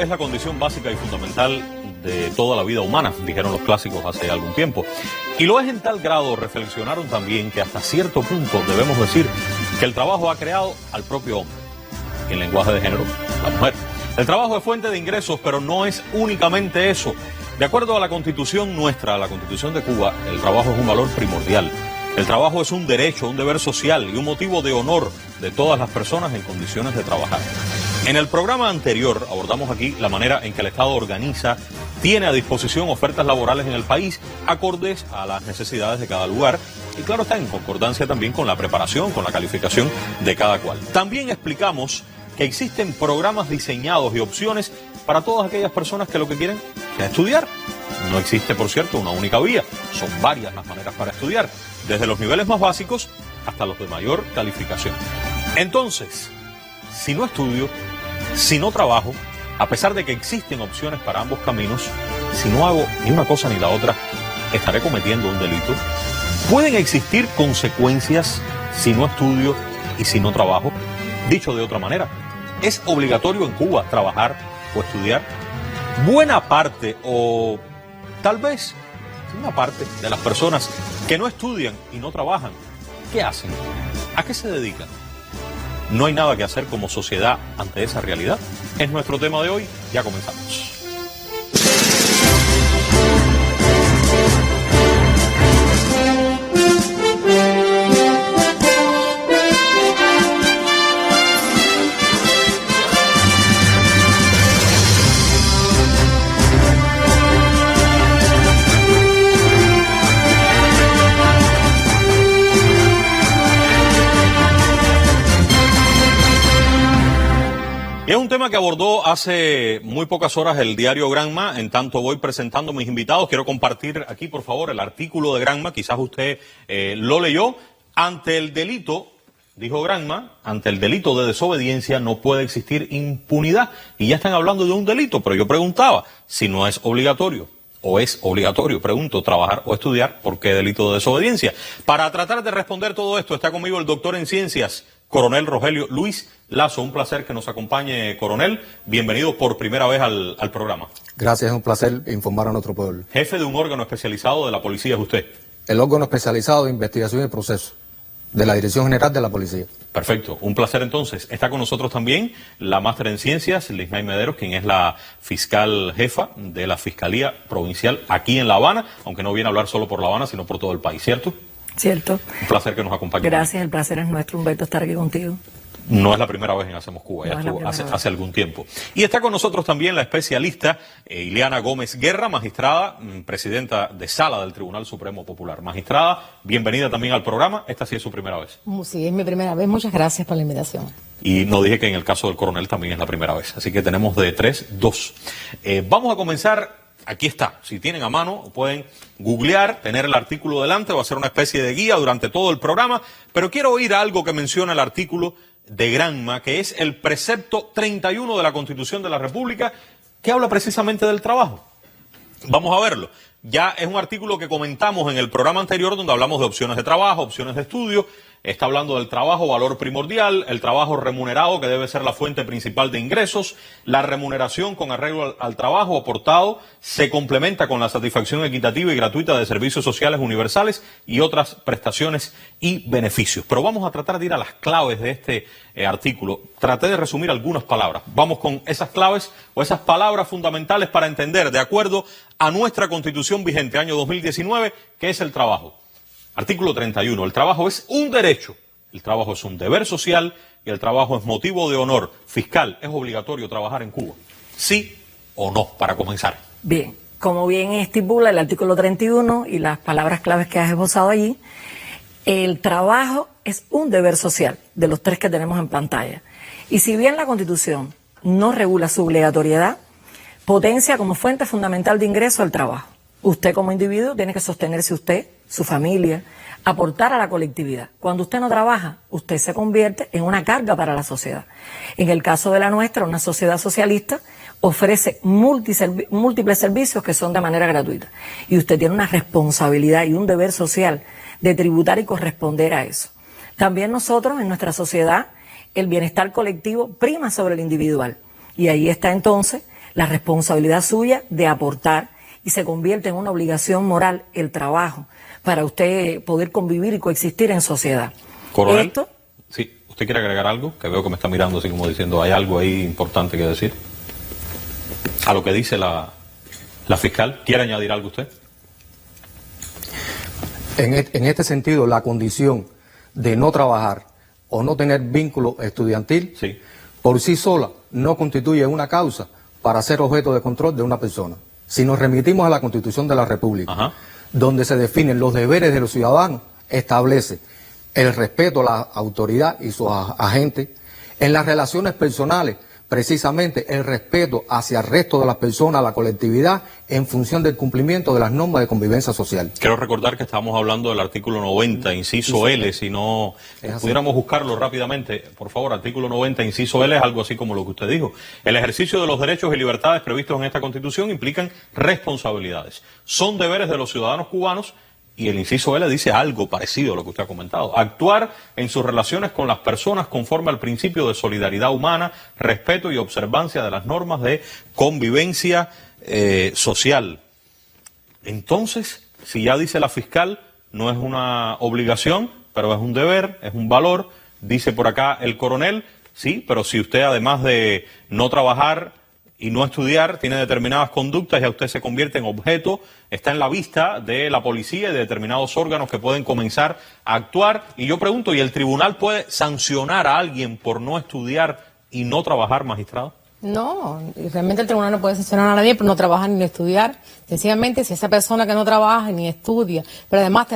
es la condición básica y fundamental de toda la vida humana, dijeron los clásicos hace algún tiempo. Y lo es en tal grado, reflexionaron también, que hasta cierto punto debemos decir que el trabajo ha creado al propio hombre. En lenguaje de género, la mujer. El trabajo es fuente de ingresos, pero no es únicamente eso. De acuerdo a la Constitución nuestra, la Constitución de Cuba, el trabajo es un valor primordial. El trabajo es un derecho, un deber social y un motivo de honor de todas las personas en condiciones de trabajar. En el programa anterior abordamos aquí la manera en que el Estado organiza, tiene a disposición ofertas laborales en el país acordes a las necesidades de cada lugar y claro está en concordancia también con la preparación, con la calificación de cada cual. También explicamos que existen programas diseñados y opciones para todas aquellas personas que lo que quieren es estudiar. No existe, por cierto, una única vía, son varias las maneras para estudiar, desde los niveles más básicos hasta los de mayor calificación. Entonces, si no estudio, si no trabajo, a pesar de que existen opciones para ambos caminos, si no hago ni una cosa ni la otra, ¿estaré cometiendo un delito? ¿Pueden existir consecuencias si no estudio y si no trabajo? Dicho de otra manera, ¿es obligatorio en Cuba trabajar o estudiar? Buena parte o tal vez una parte de las personas que no estudian y no trabajan, ¿qué hacen? ¿A qué se dedican? No hay nada que hacer como sociedad ante esa realidad. Es nuestro tema de hoy, ya comenzamos. Y es un tema que abordó hace muy pocas horas el diario Granma. En tanto voy presentando a mis invitados, quiero compartir aquí, por favor, el artículo de Granma. Quizás usted lo leyó. Ante el delito, dijo Granma, ante el delito de desobediencia no puede existir impunidad. Y ya están hablando de un delito, pero yo preguntaba, si no es obligatorio, o es obligatorio, pregunto, trabajar o estudiar, ¿por qué delito de desobediencia? Para tratar de responder todo esto, está conmigo el doctor en ciencias, Coronel Rogelio Luis Lazo. Un placer que nos acompañe, coronel. Bienvenido por primera vez al programa. Gracias, es un placer informar a nuestro pueblo. Jefe de un órgano especializado de la policía es usted. El órgano especializado de investigación y proceso de la Dirección General de la Policía. Perfecto, un placer entonces. Está con nosotros también la máster en ciencias, Lismay Mederos, quien es la fiscal jefa de la Fiscalía Provincial aquí en La Habana, aunque no viene a hablar solo por La Habana, sino por todo el país, ¿cierto? Cierto. Un placer que nos acompañe. Gracias, el placer es nuestro, Humberto, estar aquí contigo. No es la primera vez en Hacemos Cuba, ya estuvo hace algún tiempo. Y está con nosotros también la especialista Ileana Gómez Guerra, magistrada, presidenta de Sala del Tribunal Supremo Popular. Magistrada, bienvenida también al programa. Esta sí es su primera vez. Sí, es mi primera vez. Muchas gracias por la invitación. Y no dije que en el caso del coronel también es la primera vez. Así que tenemos de 3, 2. Vamos a comenzar. Aquí está, si tienen a mano pueden googlear, tener el artículo delante, va a ser una especie de guía durante todo el programa, pero quiero oír algo que menciona el artículo de Granma, que es el precepto 31 de la Constitución de la República, que habla precisamente del trabajo. Vamos a verlo. Ya es un artículo que comentamos en el programa anterior donde hablamos de opciones de trabajo, opciones de estudio. Está hablando del trabajo, valor primordial, el trabajo remunerado, que debe ser la fuente principal de ingresos, la remuneración con arreglo al trabajo aportado, se complementa con la satisfacción equitativa y gratuita de servicios sociales universales y otras prestaciones y beneficios. Pero vamos a tratar de ir a las claves de este artículo. Traté de resumir algunas palabras. Vamos con esas claves o esas palabras fundamentales para entender, de acuerdo a nuestra Constitución vigente, año 2019, qué es el trabajo. Artículo 31. El trabajo es un derecho, el trabajo es un deber social y el trabajo es motivo de honor. Fiscal, ¿es obligatorio trabajar en Cuba? ¿Sí o no? Para comenzar. Bien, como bien estipula el artículo 31 y las palabras claves que has esbozado allí, el trabajo es un deber social de los 3 que tenemos en pantalla. Y si bien la Constitución no regula su obligatoriedad, potencia como fuente fundamental de ingreso el trabajo. Usted como individuo tiene que sostenerse usted, su familia, aportar a la colectividad. Cuando usted no trabaja, usted se convierte en una carga para la sociedad. En el caso de la nuestra, una sociedad socialista ofrece múltiples servicios que son de manera gratuita. Y usted tiene una responsabilidad y un deber social de tributar y corresponder a eso. También nosotros, en nuestra sociedad, el bienestar colectivo prima sobre el individual. Y ahí está entonces la responsabilidad suya de aportar y se convierte en una obligación moral el trabajo para usted poder convivir y coexistir en sociedad. Coronel, Esto, sí, ¿usted quiere agregar algo? Que veo que me está mirando así como diciendo, ¿hay algo ahí importante que decir? A lo que dice la fiscal, ¿quiere añadir algo usted? En este sentido, la condición de no trabajar o no tener vínculo estudiantil, Sí. por sí sola no constituye una causa para ser objeto de control de una persona. Si nos remitimos a la Constitución de la República, Ajá. donde se definen los deberes de los ciudadanos, establece el respeto a la autoridad y sus agentes. En las relaciones personales, precisamente el respeto hacia el resto de las personas, la colectividad, en función del cumplimiento de las normas de convivencia social. Quiero recordar que estábamos hablando del artículo 90, inciso L, si no pudiéramos buscarlo rápidamente. Por favor, artículo 90, inciso L es algo así como lo que usted dijo. El ejercicio de los derechos y libertades previstos en esta Constitución implican responsabilidades. Son deberes de los ciudadanos cubanos. Y el inciso L dice algo parecido a lo que usted ha comentado. Actuar en sus relaciones con las personas conforme al principio de solidaridad humana, respeto y observancia de las normas de convivencia social. Entonces, si ya dice la fiscal, no es una obligación, pero es un deber, es un valor. Dice por acá el coronel, sí, pero si usted además de no trabajar y no estudiar, tiene determinadas conductas, ya usted se convierte en objeto, está en la vista de la policía y de determinados órganos que pueden comenzar a actuar. Y yo pregunto, ¿y el tribunal puede sancionar a alguien por no estudiar y no trabajar, magistrado? No, realmente el tribunal no puede sancionar a nadie por no trabajar ni estudiar. Sencillamente, si esa persona que no trabaja ni estudia, pero además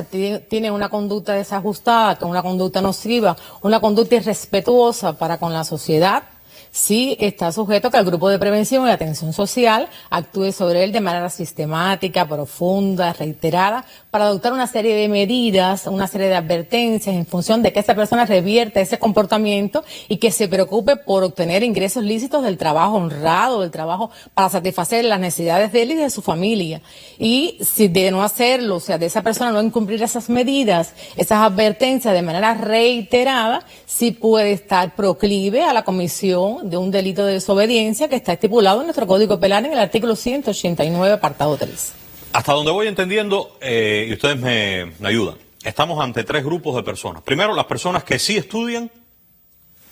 tiene una conducta desajustada, una conducta nociva, una conducta irrespetuosa para con la sociedad, sí está sujeto a que el grupo de prevención y atención social actúe sobre él de manera sistemática, profunda, reiterada, para adoptar una serie de medidas, una serie de advertencias en función de que esa persona revierta ese comportamiento y que se preocupe por obtener ingresos lícitos del trabajo honrado, del trabajo para satisfacer las necesidades de él y de su familia. Y si de no hacerlo, o sea, de esa persona no incumplir esas medidas, esas advertencias de manera reiterada, sí puede estar proclive a la comisión de un delito de desobediencia que está estipulado en nuestro Código Penal en el artículo 189, apartado 3. Hasta donde voy entendiendo, y ustedes me ayudan, estamos ante tres grupos de personas. Primero, las personas que sí estudian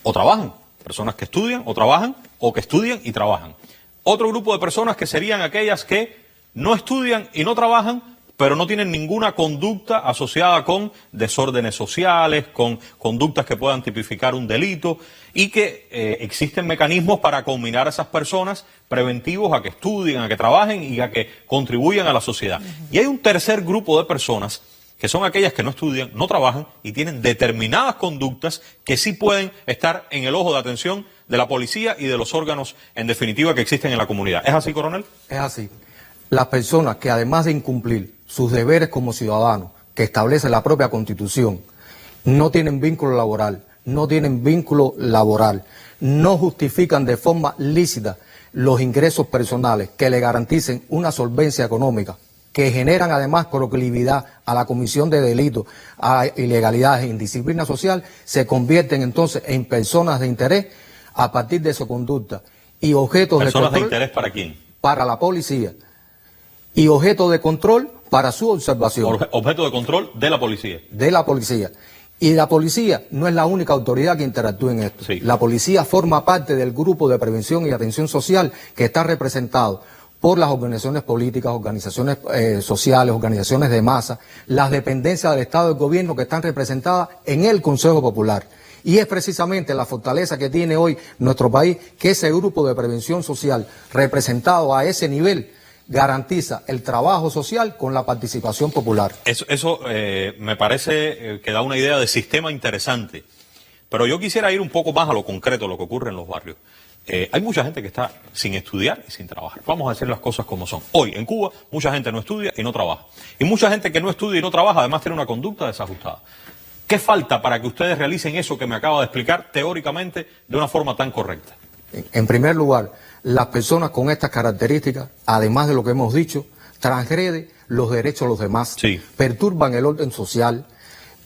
o trabajan. Personas que estudian o trabajan, o que estudian y trabajan. Otro grupo de personas que serían aquellas que no estudian y no trabajan, pero no tienen ninguna conducta asociada con desórdenes sociales, con conductas que puedan tipificar un delito, y que existen mecanismos para combinar a esas personas preventivos a que estudien, a que trabajen y a que contribuyan a la sociedad. Y hay un tercer grupo de personas que son aquellas que no estudian, no trabajan y tienen determinadas conductas que sí pueden estar en el ojo de atención de la policía y de los órganos, en definitiva, que existen en la comunidad. ¿Es así, coronel? Es así. Las personas que además de incumplir sus deberes como ciudadanos, que establece la propia Constitución, no tienen vínculo laboral, no justifican de forma lícita los ingresos personales que le garanticen una solvencia económica, que generan además proclividad a la comisión de delitos, a ilegalidades e indisciplina social, se convierten entonces en personas de interés a partir de su conducta y objetos de control. ¿Personas de interés para quién? Para la policía. Y objeto de control para su observación. Objeto de control de la policía. De la policía. Y la policía no es la única autoridad que interactúa en esto. Sí. La policía forma parte del grupo de prevención y atención social que está representado por las organizaciones políticas, organizaciones sociales, organizaciones de masa, las dependencias del Estado y del Gobierno que están representadas en el Consejo Popular. Y es precisamente la fortaleza que tiene hoy nuestro país, que ese grupo de prevención social representado a ese nivel garantiza el trabajo social con la participación popular. Eso me parece que da una idea de sistema interesante, pero yo quisiera ir un poco más a lo concreto, lo que ocurre en los barrios. Hay mucha gente que está sin estudiar y sin trabajar. Vamos a decir las cosas como son. Hoy, en Cuba, mucha gente no estudia y no trabaja. Y mucha gente que no estudia y no trabaja, además tiene una conducta desajustada. ¿Qué falta para que ustedes realicen eso que me acaba de explicar teóricamente de una forma tan correcta? En primer lugar, las personas con estas características, además de lo que hemos dicho, transgreden los derechos de los demás, sí, perturban el orden social,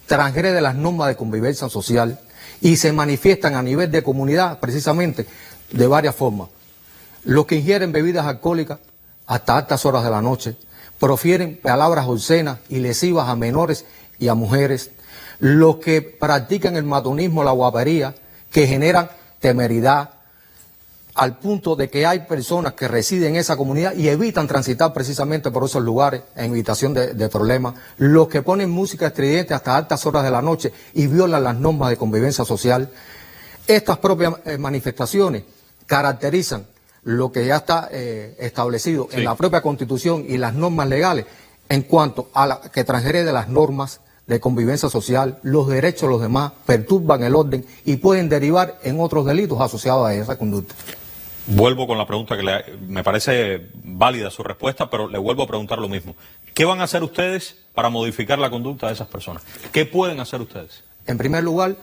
transgreden las normas de convivencia social y se manifiestan a nivel de comunidad precisamente de varias formas. los que ingieren bebidas alcohólicas hasta altas horas de la noche, profieren palabras obscenas y lesivas a menores y a mujeres, los que practican el matonismo, la guapería, que generan temeridad, al punto de que hay personas que residen en esa comunidad y evitan transitar precisamente por esos lugares en evitación de problemas, los que ponen música estridente hasta altas horas de la noche y violan las normas de convivencia social. Estas propias manifestaciones caracterizan lo que ya está establecido en la propia Constitución y las normas legales en cuanto a la que transgrede las normas de convivencia social, los derechos de los demás, perturban el orden y pueden derivar en otros delitos asociados a esa conducta. Vuelvo con la pregunta que me parece válida su respuesta, pero le vuelvo a preguntar lo mismo. ¿Qué van a hacer ustedes para modificar la conducta de esas personas? ¿Qué pueden hacer ustedes? En primer lugar,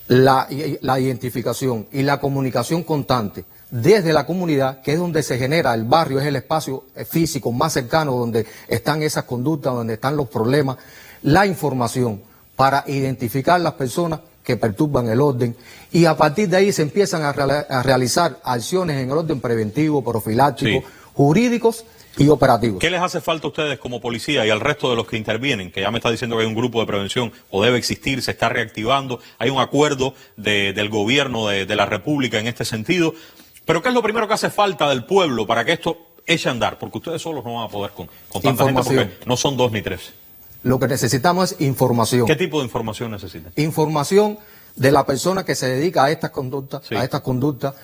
la identificación y la comunicación constante desde la comunidad, que es donde se genera, el barrio es el espacio físico más cercano donde están esas conductas, donde están los problemas, la información para identificar las personas que perturban el orden, y a partir de ahí se empiezan a realizar acciones en el orden preventivo, profiláctico, jurídicos y operativos. ¿Qué les hace falta a ustedes como policía y al resto de los que intervienen? Que ya me está diciendo que hay un grupo de prevención, o debe existir, se está reactivando, hay un acuerdo del gobierno de la República en este sentido. Pero ¿qué es lo primero que hace falta del pueblo para que esto eche a andar? Porque ustedes solos no van a poder con tanta gente, porque no son 2 ni 3. Lo que necesitamos es información. ¿Qué tipo de información necesitan? Información de la persona que se dedica a estas conductas,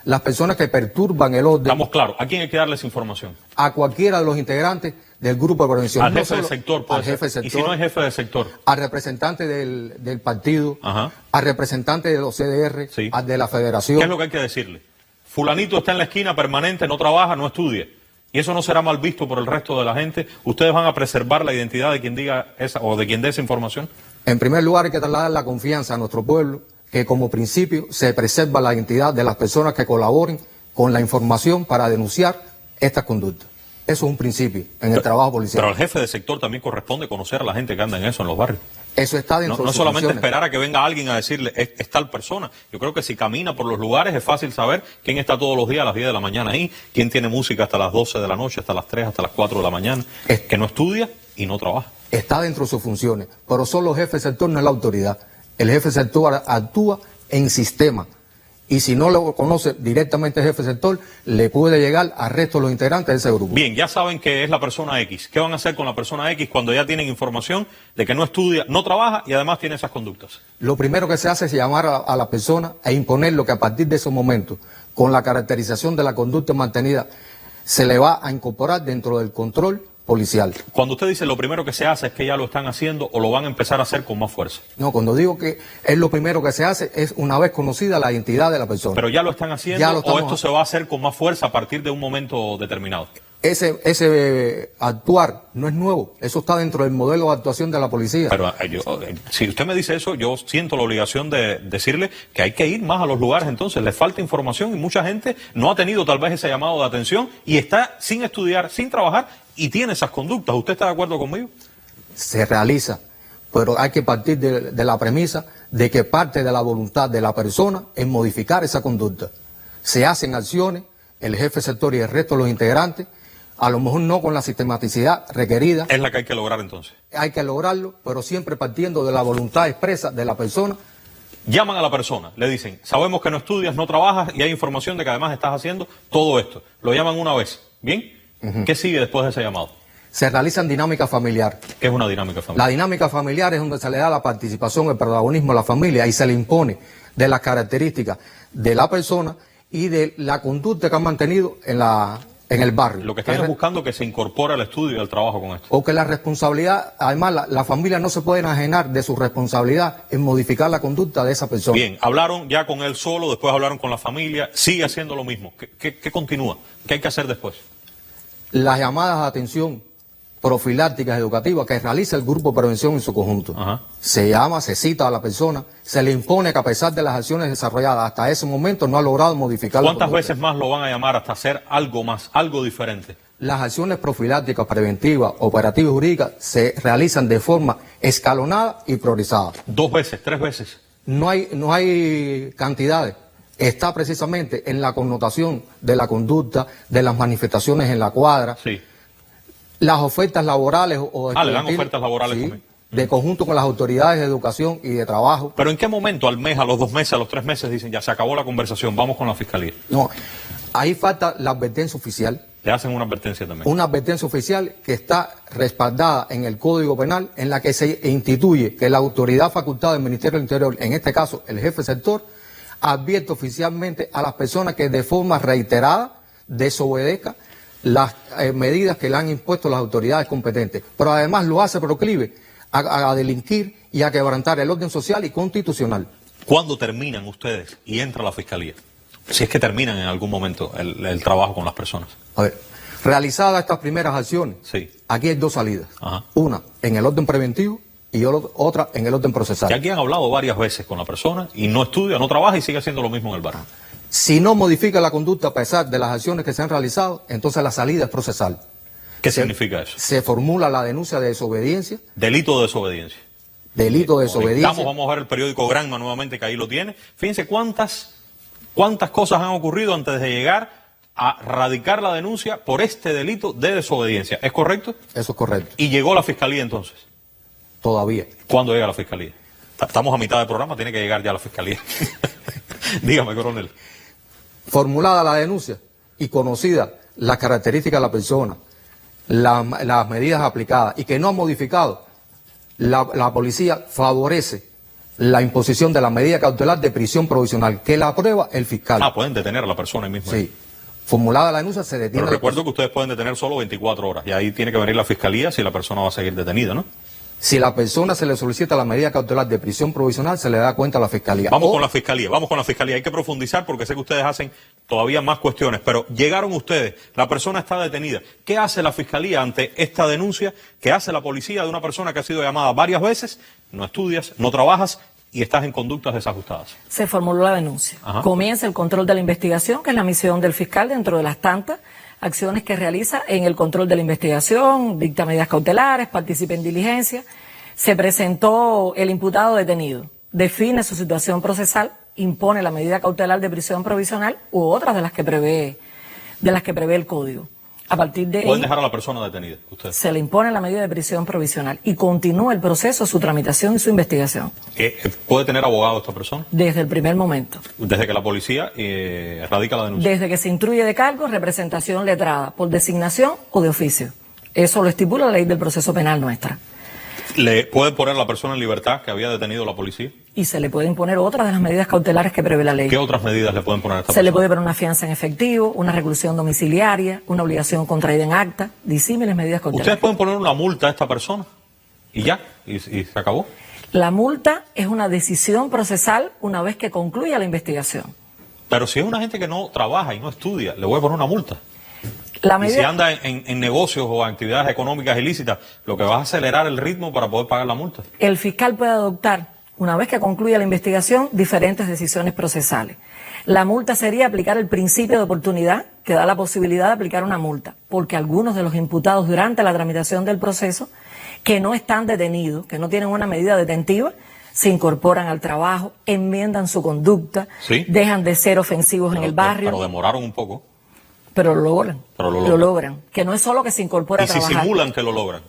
las personas que perturban el orden. Estamos claros. ¿A quién hay que darles información? A cualquiera de los integrantes del grupo de prevención. Al jefe del sector, puede ser. Jefe del sector. ¿Y si no es jefe del sector? Al representante del partido, al representante de los CDR, al de la federación. ¿Qué es lo que hay que decirle? Fulanito está en la esquina permanente, no trabaja, no estudia. Y eso no será mal visto por el resto de la gente. ¿Ustedes van a preservar la identidad de quien diga esa o de quien dé esa información? En primer lugar, hay que trasladar la confianza a nuestro pueblo, que como principio se preserva la identidad de las personas que colaboren con la información para denunciar estas conductas. Eso es un principio en el trabajo policial. Pero al jefe de sector también corresponde conocer a la gente que anda en eso, en los barrios. Eso está dentro de No sus solamente funciones. esperar a que venga alguien a decirle, es tal persona. Yo creo que si camina por los lugares es fácil saber quién está todos los días a las 10 de la mañana ahí, quién tiene música hasta las 12 de la noche, hasta las 3, hasta las 4 de la mañana, que no estudia y no trabaja. Está dentro de sus funciones, pero solo el jefe de sector no es la autoridad. El jefe de sector actúa en sistema. Y si no lo conoce directamente el jefe de sector, le puede llegar al resto de los integrantes de ese grupo. Bien, ya saben que es la persona X. ¿Qué van a hacer con la persona X cuando ya tienen información de que no estudia, no trabaja y además tiene esas conductas? Lo primero que se hace es llamar a la persona e imponer lo que a partir de ese momento, con la caracterización de la conducta mantenida, se le va a incorporar dentro del control policial. Cuando usted dice lo primero que se hace es que ya lo están haciendo o lo van a empezar a hacer con más fuerza. No, cuando digo que es lo primero que se hace es una vez conocida la identidad de la persona. Pero ya lo están haciendo o esto se va a hacer con más fuerza a partir de un momento determinado. Ese actuar no es nuevo, eso está dentro del modelo de actuación de la policía. Pero si usted me dice eso, yo siento la obligación de decirle que hay que ir más a los lugares. Entonces le falta información y mucha gente no ha tenido tal vez ese llamado de atención y está sin estudiar, sin trabajar y tiene esas conductas. ¿Usted está de acuerdo conmigo? Se realiza, pero hay que partir de la premisa de que parte de la voluntad de la persona es modificar esa conducta. Se hacen acciones, el jefe de sector y el resto de los integrantes, a lo mejor no con la sistematicidad requerida. Es la que hay que lograr entonces. Hay que lograrlo, pero siempre partiendo de la voluntad expresa de la persona. Llaman a la persona, le dicen, sabemos que no estudias, no trabajas y hay información de que además estás haciendo todo esto. Lo llaman una vez, ¿bien? ¿Qué sigue después de ese llamado? Se realizan dinámica familiar. ¿Qué es una dinámica familiar? La dinámica familiar es donde se le da la participación, el protagonismo a la familia y se le impone de las características de la persona y de la conducta que han mantenido en el barrio. Lo que están es buscando que se incorpore al estudio y al trabajo con esto. O que la responsabilidad, además la familia no se puede enajenar de su responsabilidad en modificar la conducta de esa persona. Bien, hablaron ya con él solo, después hablaron con la familia, sigue haciendo lo mismo. ¿Qué continúa? ¿Qué hay que hacer después? Las llamadas de atención profilácticas educativas que realiza el grupo de prevención en su conjunto. Se llama, se cita a la persona, se le impone que a pesar de las acciones desarrolladas hasta ese momento no ha logrado modificar la conducta. ¿Cuántas veces más lo van a llamar hasta hacer algo más, algo diferente? Las acciones profilácticas, preventivas, operativas y jurídicas se realizan de forma escalonada y priorizada. 2 veces, 3 veces. No hay cantidades. está precisamente en la connotación de la conducta, de las manifestaciones en la cuadra, Sí. las ofertas laborales o le dan estudiantiles, ofertas laborales sí, también. de conjunto con las autoridades de educación y de trabajo. Pero ¿en qué momento, al mes, a los 2 meses, a los 3 meses, dicen ya se acabó la conversación, vamos con la fiscalía? No, ahí falta la advertencia oficial. Le hacen una advertencia también. Una advertencia oficial que está respaldada en el Código Penal, en la que se instituye que la autoridad facultada del Ministerio del Interior, en este caso el jefe sector, advierte oficialmente a las personas que de forma reiterada desobedezcan las medidas que le han impuesto las autoridades competentes, pero además lo hace proclive a delinquir y a quebrantar el orden social y constitucional. ¿Cuándo terminan ustedes y entra la fiscalía? Si es que terminan en algún momento el trabajo con las personas. A ver, realizadas estas primeras acciones, Sí. aquí hay 2 salidas. Ajá. Una en el orden preventivo y otra en el orden procesal. Que aquí han hablado varias veces con la persona y no estudia, no trabaja y sigue haciendo lo mismo en el barrio. Si no modifica la conducta a pesar de las acciones que se han realizado, entonces la salida es procesal. ¿Qué significa eso? Se formula la denuncia de desobediencia, Delito de desobediencia. delito de desobediencia. Vamos a ver el periódico Granma nuevamente, que ahí lo tiene. Fíjense cuántas cosas han ocurrido antes de llegar a radicar la denuncia por este delito de desobediencia. ¿Es correcto? Eso es correcto. Y llegó la fiscalía entonces. Todavía. ¿Cuándo llega la fiscalía? Estamos a mitad del programa, tiene que llegar ya la fiscalía. Dígame, coronel. Formulada la denuncia y conocida las características de la persona, las medidas aplicadas y que no han modificado, la policía favorece la imposición de la medida cautelar de prisión provisional, que la aprueba el fiscal. Pueden detener a la persona ahí mismo. Sí. Formulada la denuncia, se detiene. Pero recuerdo que ustedes pueden detener solo 24 horas y ahí tiene que venir la fiscalía si la persona va a seguir detenida, ¿no? Si la persona se le solicita la medida cautelar de prisión provisional, se le da cuenta a la fiscalía. Vamos con la fiscalía. Hay que profundizar porque sé que ustedes hacen todavía más cuestiones, pero llegaron ustedes, la persona está detenida. ¿Qué hace la fiscalía ante esta denuncia? ¿Qué hace la policía de una persona que ha sido llamada varias veces? No estudias, no trabajas y estás en conductas desajustadas. Se formuló la denuncia. Ajá. Comienza el control de la investigación, que es la misión del fiscal dentro de las tantas acciones que realiza en el control de la investigación, dicta medidas cautelares, participa en diligencia. Se presentó el imputado detenido, define su situación procesal, impone la medida cautelar de prisión provisional u otras de las que prevé el código. A partir de Pueden ahí, dejar a la persona detenida, ustedes. se le impone la medida de prisión provisional y continúa el proceso, su tramitación y su investigación ¿Puede tener abogado esta persona? desde el primer momento. Desde que la policía radica la denuncia. Desde que se instruye de cargo, representación letrada, por designación o de oficio. Eso lo estipula la ley del proceso penal nuestra. ¿Le puede poner a la persona en libertad que había detenido la policía? Y se le puede imponer otras de las medidas cautelares que prevé la ley. ¿Qué otras medidas le pueden poner a esta Se le persona? puede poner una fianza en efectivo, una reclusión domiciliaria, una obligación contraída en acta, disímiles medidas ¿Ustedes cautelares. pueden poner una multa a esta persona? Y ya, y se acabó. La multa es una decisión procesal una vez que concluya la investigación. Pero si es una gente que no trabaja y no estudia, le voy a poner una multa. La Y si medida, anda en negocios o actividades económicas ilícitas, lo que va a acelerar el ritmo para poder pagar la multa. el fiscal puede adoptar, una vez que concluya la investigación, diferentes decisiones procesales. La multa sería aplicar el principio de oportunidad, que da la posibilidad de aplicar una multa, porque algunos de los imputados durante la tramitación del proceso, que no están detenidos, que no tienen una medida detentiva, se incorporan al trabajo, enmiendan su conducta, Sí. dejan de ser ofensivos en el barrio, Pero demoraron un poco. pero lo logran. Pero lo logran. Que no es solo que se incorpora Y a si trabajar. simulan que lo logran,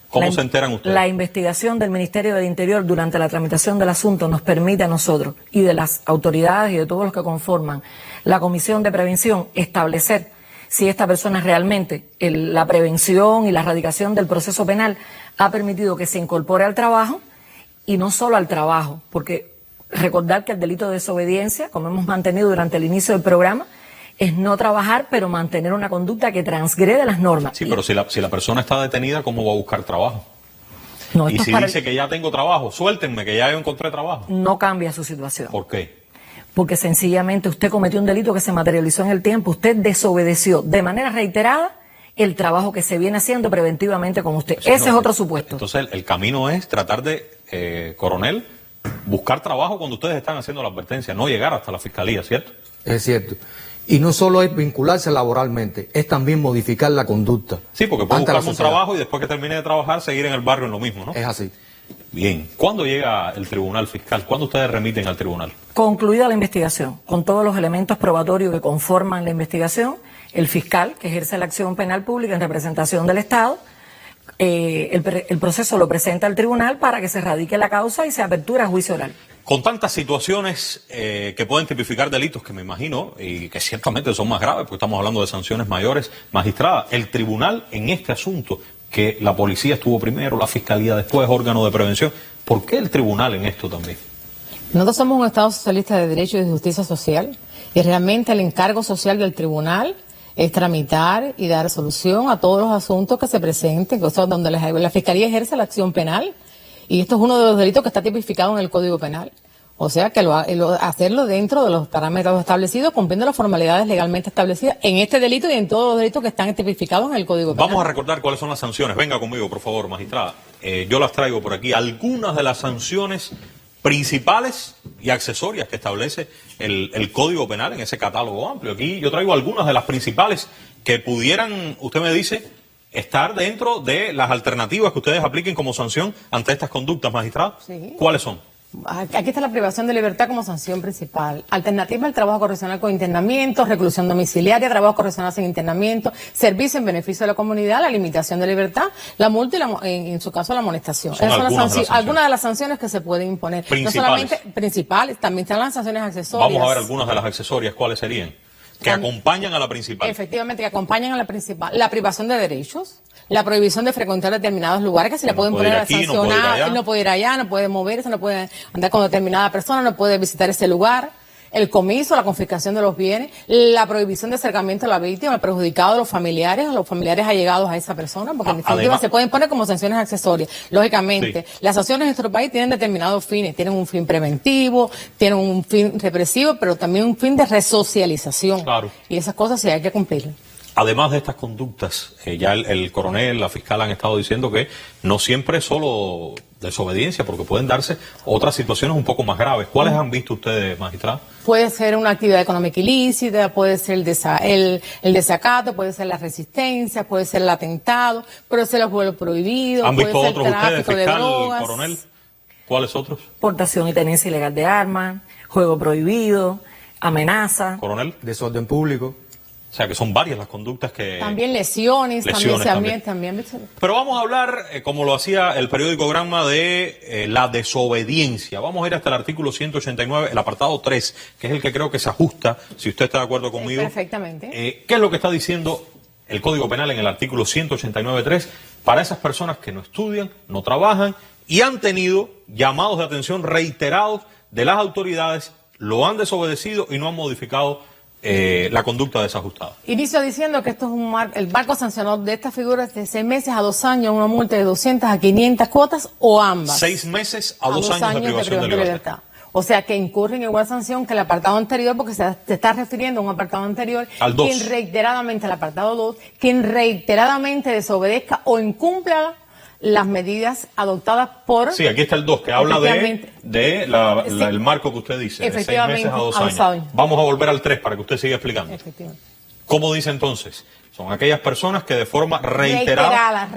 ¿cómo se enteran ustedes? La investigación del Ministerio del Interior durante la tramitación del asunto nos permite a nosotros y de las autoridades y de todos los que conforman la Comisión de Prevención establecer si esta persona realmente, la prevención y la erradicación del proceso penal ha permitido que se incorpore al trabajo y no solo al trabajo, porque recordar que el delito de desobediencia, como hemos mantenido durante el inicio del programa, es no trabajar, pero mantener una conducta que transgrede las normas. Sí, pero si la persona está detenida, ¿cómo va a buscar trabajo? No, Y esto es si para- dice que ya tengo trabajo, suéltenme, que ya yo encontré trabajo. no cambia su situación. ¿Por qué? Porque sencillamente usted cometió un delito que se materializó en el tiempo, usted desobedeció de manera reiterada el trabajo que se viene haciendo preventivamente con usted. Entonces, Ese no, es otro supuesto. Entonces, el camino es tratar de, coronel, buscar trabajo cuando ustedes están haciendo la advertencia, no llegar hasta la fiscalía, ¿cierto? Es cierto. Y no solo es vincularse laboralmente, es también modificar la conducta. Sí, porque puedo ante la buscarme un sociedad. trabajo y después que termine de trabajar seguir en el barrio en lo mismo, ¿no? Es así. Bien, ¿cuándo llega el tribunal fiscal? ¿Cuándo ustedes remiten al tribunal? Concluida la investigación, con todos los elementos probatorios que conforman la investigación, el fiscal, que ejerce la acción penal pública en representación del Estado, el proceso lo presenta al tribunal para que se radique la causa y se apertura a juicio oral. Con tantas situaciones que pueden tipificar delitos, que me imagino, y que ciertamente son más graves, porque estamos hablando de sanciones mayores, magistrada, el tribunal en este asunto, que la policía estuvo primero, la fiscalía después, órgano de prevención, ¿por qué el tribunal en esto también? Nosotros somos un Estado socialista de derecho y de justicia social, y realmente el encargo social del tribunal es tramitar y dar solución a todos los asuntos que se presenten, o sea, donde la Fiscalía ejerce la acción penal, y esto es uno de los delitos que está tipificado en el Código Penal. O sea, que hacerlo dentro de los parámetros establecidos, cumpliendo las formalidades legalmente establecidas en este delito y en todos los delitos que están tipificados en el Código Penal. Vamos a recordar cuáles son las sanciones. Venga conmigo, por favor, magistrada. Yo las traigo por aquí. Algunas de las sanciones principales y accesorias que establece el Código Penal en ese catálogo amplio. Aquí yo traigo algunas de las principales que pudieran, usted me dice, estar dentro de las alternativas que ustedes apliquen como sanción ante estas conductas, magistrada. Sí. ¿Cuáles son? Aquí está la privación de libertad como sanción principal. Alternativa al trabajo correccional con internamiento, reclusión domiciliaria, trabajo correccional sin internamiento, servicio en beneficio de la comunidad, la limitación de libertad, la multa y en su caso la amonestación. Son algunas de las sanciones que se pueden imponer. Principales. No solamente principales, también están las sanciones accesorias. Vamos a ver algunas de las accesorias, ¿cuáles serían? Que acompañan a la principal. Efectivamente, que acompañan a la principal. La privación de derechos, la prohibición de frecuentar determinados lugares que se le pueden poner a sancionar. Él no puede ir allá, no puede moverse, no puede andar con determinada persona, no puede visitar ese lugar. El comiso, la confiscación de los bienes, la prohibición de acercamiento a la víctima, el perjudicado de los familiares allegados a esa persona, porque en definitiva se pueden poner como sanciones accesorias. Lógicamente, sí, las sanciones en nuestro país tienen determinados fines, tienen un fin preventivo, tienen un fin represivo, pero también un fin de resocialización. Claro. Y esas cosas sí hay que cumplirlas. Además de estas conductas, ya el coronel, la fiscal han estado diciendo que no siempre es solo desobediencia, porque pueden darse otras situaciones un poco más graves. ¿Cuáles han visto ustedes, magistrada? Puede ser una actividad económica ilícita, puede ser el desacato, puede ser la resistencia, puede ser el atentado, puede ser el vuelo prohibido, ¿Han visto puede ser otros ustedes, tráfico de fiscal, drogas, coronel? ¿Cuáles otros? Portación y tenencia ilegal de armas, juego prohibido, amenaza. ¿Coronel? Desorden público. O sea, que son varias las conductas que... También lesiones también. Pero vamos a hablar, como lo hacía el periódico Granma, de la desobediencia. Vamos a ir hasta el artículo 189, el apartado 3, que es el que creo que se ajusta, si usted está de acuerdo conmigo. Perfectamente. ¿Qué es lo que está diciendo el Código Penal en el artículo 189.3 para esas personas que no estudian, no trabajan y han tenido llamados de atención reiterados de las autoridades, lo han desobedecido y no han modificado la conducta desajustada? Inicio diciendo que esto es el marco sancionador de esta figura es de 6 meses a 2 años, una multa de 200 a 500 cuotas o ambas. 6 meses a 2 años de privación de libertad. O sea, que incurre en igual sanción que el apartado anterior, porque se está refiriendo a un apartado anterior, al 2. Quien reiteradamente, el apartado 2, quien reiteradamente desobedezca o incumpla las medidas adoptadas por... Sí, aquí está el 2, que habla el marco que usted dice, de 6 meses a 2 años. Vamos a volver al 3 para que usted siga explicando. Efectivamente. ¿Cómo dice entonces? Son aquellas personas que de forma reiterada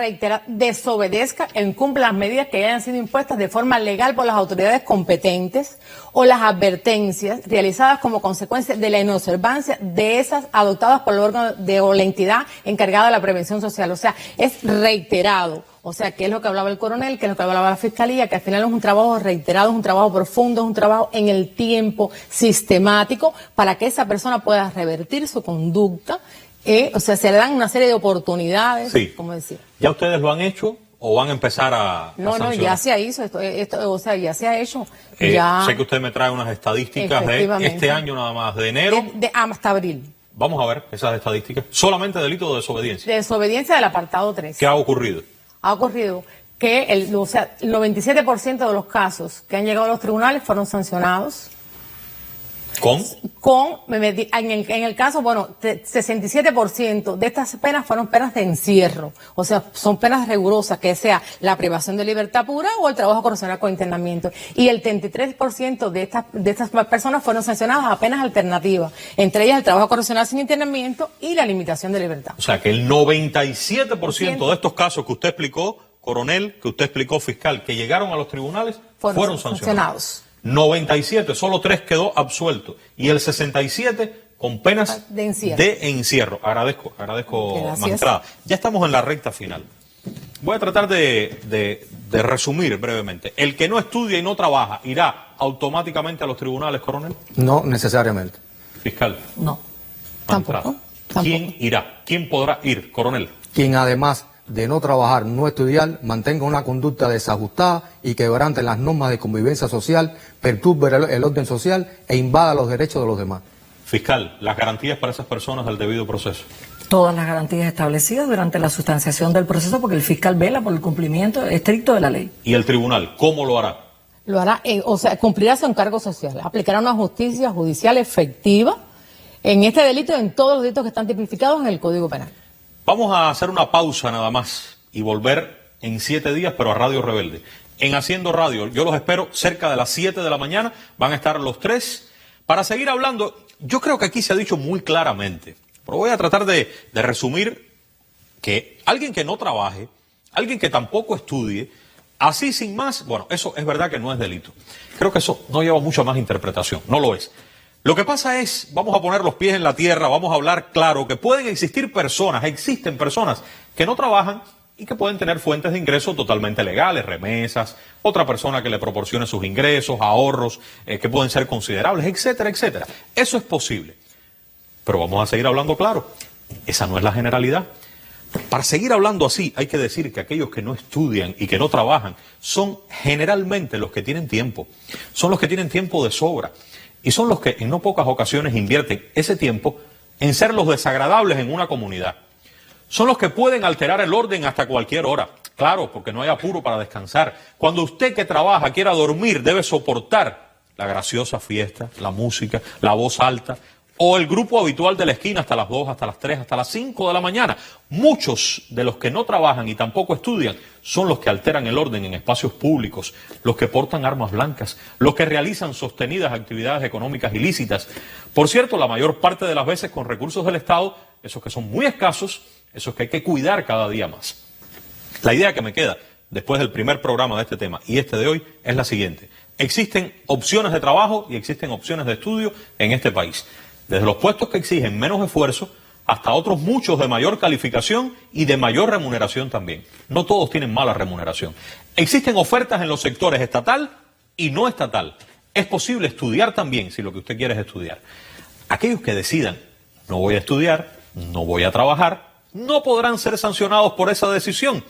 desobedezca e incumpla las medidas que hayan sido impuestas de forma legal por las autoridades competentes o las advertencias realizadas como consecuencia de la inobservancia de esas adoptadas por el órgano o la entidad encargada de la prevención social. O sea, es reiterado. O sea, que es lo que hablaba el coronel, que es lo que hablaba la fiscalía, que al final es un trabajo reiterado, es un trabajo profundo, es un trabajo en el tiempo, sistemático, para que esa persona pueda revertir su conducta. O sea, se le dan una serie de oportunidades, sí, como decía. ¿Ya ustedes lo han hecho o van a empezar a No, ya se hizo, o sea, ya se ha hecho. Sé que usted me trae unas estadísticas de este año nada más, de enero. Hasta abril. Vamos a ver esas estadísticas. Solamente delito de desobediencia. De desobediencia del apartado 3. ¿Qué ha ocurrido? Ha ocurrido que el 97% de los casos que han llegado a los tribunales fueron sancionados. En el caso, 67% de estas penas fueron penas de encierro. O sea, son penas rigurosas, que sea la privación de libertad pura o el trabajo correccional con internamiento. Y el 33% de estas personas fueron sancionadas a penas alternativas. Entre ellas el trabajo correccional sin internamiento y la limitación de libertad. O sea, que el 97% de estos casos que usted explicó coronel, que usted explicó, fiscal, que llegaron a los tribunales fueron sancionados. 97, solo 3 quedó absuelto y el 67 con penas de encierro. Agradezco, magistrada. Ya estamos en la recta final. Voy a tratar de resumir brevemente. ¿El que no estudia y no trabaja irá automáticamente a los tribunales, coronel? No necesariamente. Fiscal. No. Tampoco. ¿Quién irá? ¿Quién podrá ir, coronel? Quien además de no trabajar, no estudiar, mantenga una conducta desajustada y quebrante las normas de convivencia social, perturbe el orden social e invada los derechos de los demás. Fiscal, las garantías para esas personas del debido proceso. Todas las garantías establecidas durante la sustanciación del proceso, porque el fiscal vela por el cumplimiento estricto de la ley. ¿Y el tribunal cómo lo hará? Lo hará, cumplirá su encargo social, aplicará una justicia judicial efectiva en este delito y en todos los delitos que están tipificados en el Código Penal. Vamos a hacer una pausa nada más y volver en 7 días, pero a Radio Rebelde. En Haciendo Radio, yo los espero cerca de las 7 de la mañana, van a estar los 3 para seguir hablando. Yo creo que aquí se ha dicho muy claramente, pero voy a tratar de resumir que alguien que no trabaje, alguien que tampoco estudie, así sin más, bueno, eso es verdad que no es delito. Creo que eso no lleva mucha más interpretación, no lo es. Lo que pasa es, vamos a poner los pies en la tierra, vamos a hablar claro, que pueden existir personas, existen personas que no trabajan y que pueden tener fuentes de ingresos totalmente legales, remesas, otra persona que le proporcione sus ingresos, ahorros, que pueden ser considerables, etcétera, etcétera. Eso es posible. Pero vamos a seguir hablando claro. Esa no es la generalidad. Para seguir hablando así, hay que decir que aquellos que no estudian y que no trabajan son generalmente los que tienen tiempo. Son los que tienen tiempo de sobra. Y son los que en no pocas ocasiones invierten ese tiempo en ser los desagradables en una comunidad. Son los que pueden alterar el orden hasta cualquier hora. Claro, porque no hay apuro para descansar. Cuando usted que trabaja quiera dormir, debe soportar la graciosa fiesta, la música, la voz alta, o el grupo habitual de la esquina hasta las 2, hasta las 3, hasta las 5 de la mañana. Muchos de los que no trabajan y tampoco estudian son los que alteran el orden en espacios públicos, los que portan armas blancas, los que realizan sostenidas actividades económicas ilícitas. Por cierto, la mayor parte de las veces con recursos del Estado, esos que son muy escasos, esos que hay que cuidar cada día más. La idea que me queda después del primer programa de este tema y este de hoy es la siguiente. Existen opciones de trabajo y existen opciones de estudio en este país. Desde los puestos que exigen menos esfuerzo hasta otros muchos de mayor calificación y de mayor remuneración también. No todos tienen mala remuneración. Existen ofertas en los sectores estatal y no estatal. Es posible estudiar también si lo que usted quiere es estudiar. Aquellos que decidan, no voy a estudiar, no voy a trabajar, no podrán ser sancionados por esa decisión.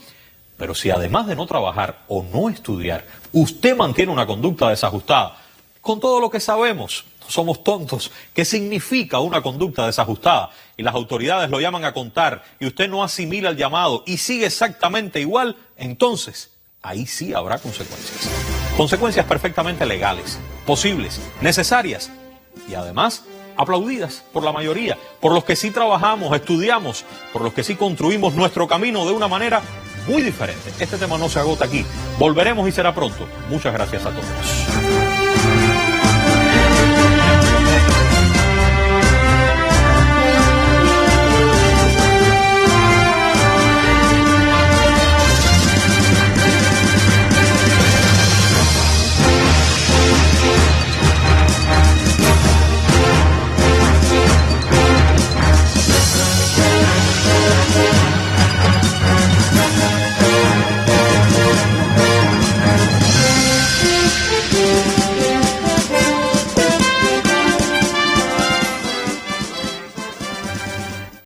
Pero si además de no trabajar o no estudiar, usted mantiene una conducta desajustada, con todo lo que sabemos, somos tontos, ¿qué significa una conducta desajustada? Y las autoridades lo llaman a contar y usted no asimila el llamado y sigue exactamente igual, entonces ahí sí habrá consecuencias. Consecuencias perfectamente legales, posibles, necesarias y además aplaudidas por la mayoría, por los que sí trabajamos, estudiamos, por los que sí construimos nuestro camino de una manera muy diferente. Este tema no se agota aquí. Volveremos y será pronto. Muchas gracias a todos.